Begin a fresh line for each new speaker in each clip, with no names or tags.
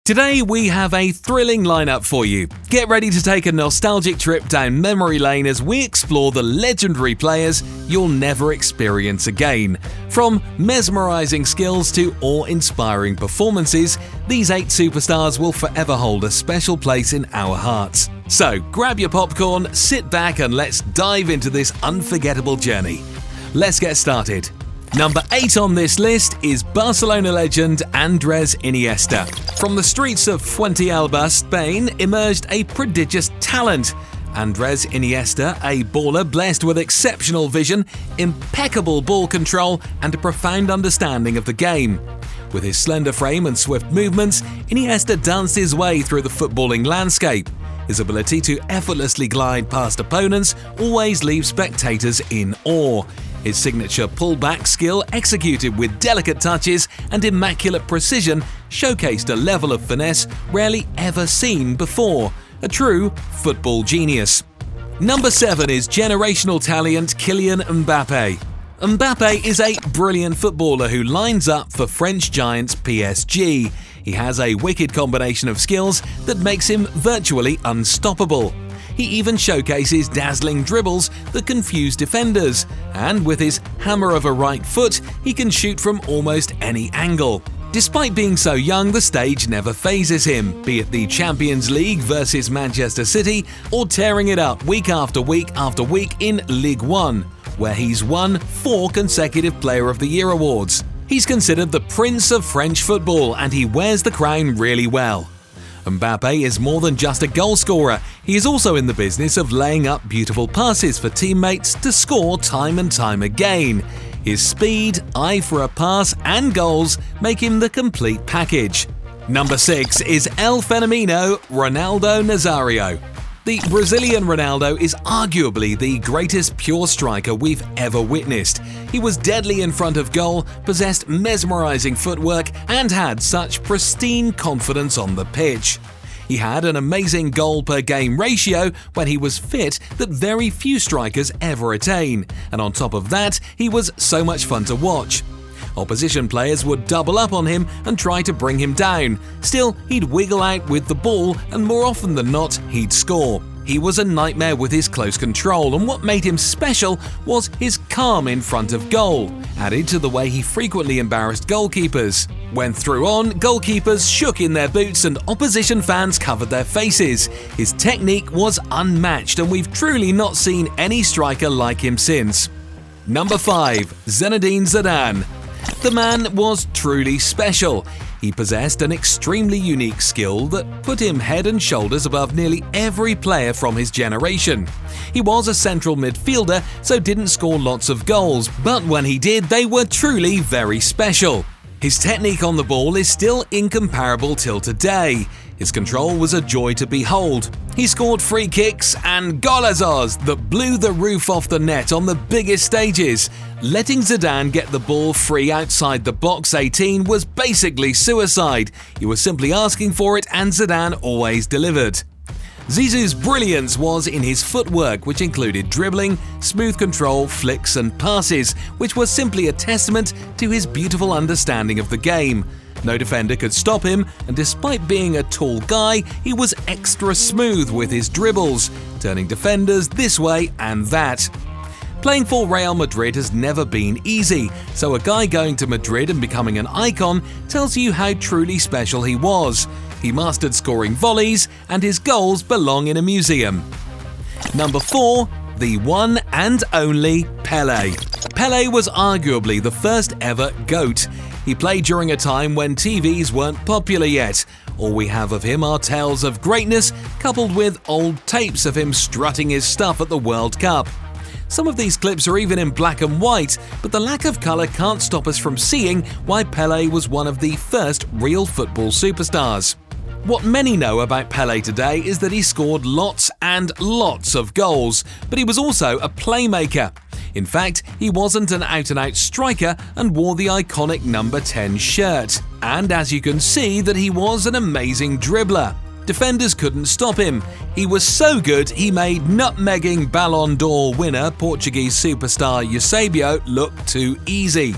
Today we have a thrilling lineup for you. Get ready to take a nostalgic trip down memory lane as we explore the legendary players you'll never experience again. From mesmerizing skills to awe-inspiring performances, these 8 superstars will forever hold a special place in our hearts. So grab your popcorn, sit back and let's dive into this unforgettable journey. Let's get started. Number 8 on this list is Barcelona legend Andrés Iniesta. From the streets of Fuengirola, Spain, emerged a prodigious talent. Andrés Iniesta, a baller blessed with exceptional vision, impeccable ball control, and a profound understanding of the game. With his slender frame and swift movements, Iniesta danced his way through the footballing landscape. His ability to effortlessly glide past opponents always leaves spectators in awe. His signature pullback skill, executed with delicate touches and immaculate precision, showcased a level of finesse rarely ever seen before. A true football genius. Number 7 is generational talent Kylian Mbappe. Mbappe is a brilliant footballer who lines up for French giants PSG. He has a wicked combination of skills that makes him virtually unstoppable. He even showcases dazzling dribbles that confuse defenders, and with his hammer of a right foot, he can shoot from almost any angle. Despite being so young, the stage never phases him, be it the Champions League versus Manchester City or tearing it up week after week after week in Ligue 1, where he's won 4 consecutive Player of the Year awards. He's considered the Prince of French football, and he wears the crown really well. Mbappe is more than just a goal scorer. He is also in the business of laying up beautiful passes for teammates to score time and time again. His speed, eye for a pass, and goals make him the complete package. Number 6 is El Fenomeno Ronaldo Nazario. The Brazilian Ronaldo is arguably the greatest pure striker we've ever witnessed. He was deadly in front of goal, possessed mesmerizing footwork, and had such pristine confidence on the pitch. He had an amazing goal-per-game ratio when he was fit that very few strikers ever attain, and on top of that, he was so much fun to watch. Opposition players would double up on him and try to bring him down. Still, he'd wiggle out with the ball, and more often than not, he'd score. He was a nightmare with his close control, and what made him special was his calm in front of goal, added to the way he frequently embarrassed goalkeepers. When through on, goalkeepers shook in their boots and opposition fans covered their faces. His technique was unmatched, and we've truly not seen any striker like him since. Number 5. Zinedine Zidane. The man was truly special. He possessed an extremely unique skill that put him head and shoulders above nearly every player from his generation. He was a central midfielder, so didn't score lots of goals, but when he did, they were truly very special. His technique on the ball is still incomparable till today. His control was a joy to behold. He scored free kicks and golazos that blew the roof off the net on the biggest stages. Letting Zidane get the ball free outside the box 18 was basically suicide. You were simply asking for it, and Zidane always delivered. Zizou's brilliance was in his footwork, which included dribbling, smooth control, flicks and passes, which was simply a testament to his beautiful understanding of the game. No defender could stop him, and despite being a tall guy, he was extra smooth with his dribbles, turning defenders this way and that. Playing for Real Madrid has never been easy, so a guy going to Madrid and becoming an icon tells you how truly special he was. He mastered scoring volleys, and his goals belong in a museum. Number 4. The one and only Pele. Pele was arguably the first ever GOAT. He played during a time when TVs weren't popular yet. All we have of him are tales of greatness, coupled with old tapes of him strutting his stuff at the World Cup. Some of these clips are even in black and white, but the lack of colour can't stop us from seeing why Pele was one of the first real football superstars. What many know about Pele today is that he scored lots and lots of goals, but he was also a playmaker. In fact, he wasn't an out-and-out striker and wore the iconic number 10 shirt. And as you can see, that he was an amazing dribbler. Defenders couldn't stop him. He was so good he made nutmegging Ballon d'Or winner Portuguese superstar Eusebio look too easy.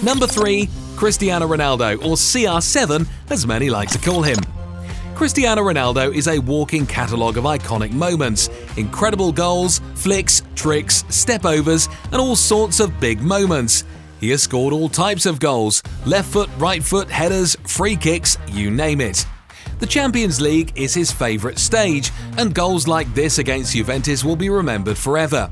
Number 3. Cristiano Ronaldo, or CR7 as many like to call him. Cristiano Ronaldo is a walking catalogue of iconic moments, incredible goals, flicks, tricks, step-overs, and all sorts of big moments. He has scored all types of goals: left foot, right foot, headers, free kicks, you name it. The Champions League is his favourite stage, and goals like this against Juventus will be remembered forever.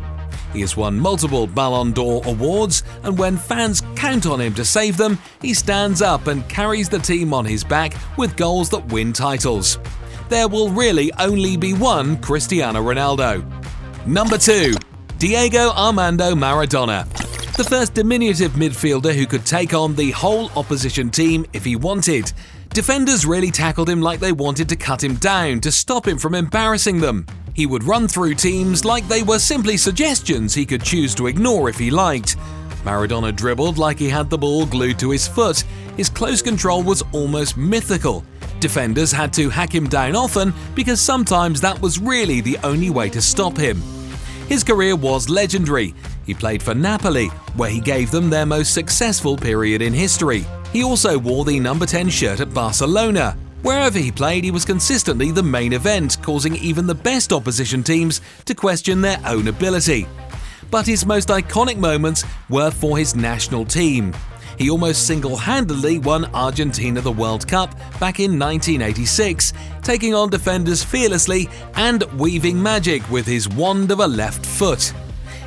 He has won multiple Ballon d'Or awards, and when fans count on him to save them, he stands up and carries the team on his back with goals that win titles. There will really only be one Cristiano Ronaldo. Number 2. Diego Armando Maradona. The first diminutive midfielder who could take on the whole opposition team if he wanted. Defenders really tackled him like they wanted to cut him down to stop him from embarrassing them. He would run through teams like they were simply suggestions he could choose to ignore if he liked. Maradona dribbled like he had the ball glued to his foot. His close control was almost mythical. Defenders had to hack him down often because sometimes that was really the only way to stop him. His career was legendary. He played for Napoli, where he gave them their most successful period in history. He also wore the number 10 shirt at Barcelona. Wherever he played, he was consistently the main event, causing even the best opposition teams to question their own ability. But his most iconic moments were for his national team. He almost single-handedly won Argentina the World Cup back in 1986, taking on defenders fearlessly and weaving magic with his wand of a left foot.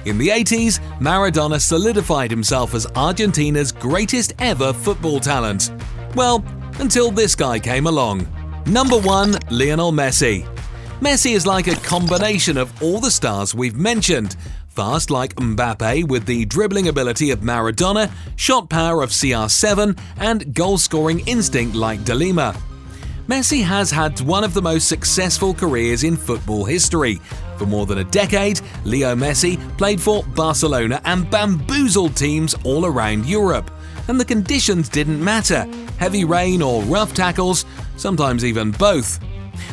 In the 80s, Maradona solidified himself as Argentina's greatest ever football talent. Well, until this guy came along. Number 1. Lionel Messi. Messi is like a combination of all the stars we've mentioned. Fast like Mbappe with the dribbling ability of Maradona, shot power of CR7, and goal-scoring instinct like De Lima. Messi has had one of the most successful careers in football history. For more than a decade, Leo Messi played for Barcelona and bamboozled teams all around Europe. And the conditions didn't matter: heavy rain or rough tackles, sometimes even both.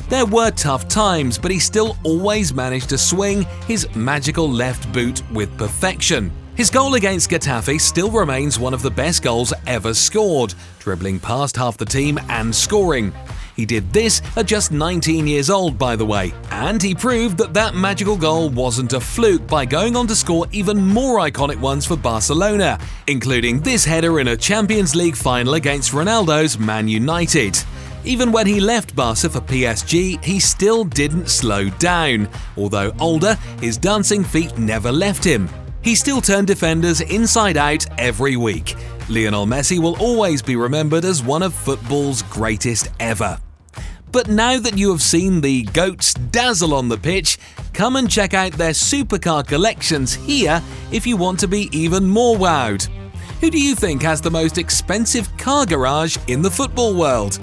There were tough times, but he still always managed to swing his magical left boot with perfection. His goal against Getafe still remains one of the best goals ever scored, dribbling past half the team and scoring. He did this at just 19 years old, by the way, and he proved that that magical goal wasn't a fluke by going on to score even more iconic ones for Barcelona, including this header in a Champions League final against Ronaldo's Man United. Even when he left Barca for PSG, he still didn't slow down. Although older, his dancing feet never left him. He still turned defenders inside out every week. Lionel Messi will always be remembered as one of football's greatest ever. But now that you have seen the GOATs dazzle on the pitch, come and check out their supercar collections here if you want to be even more wowed. Who do you think has the most expensive car garage in the football world?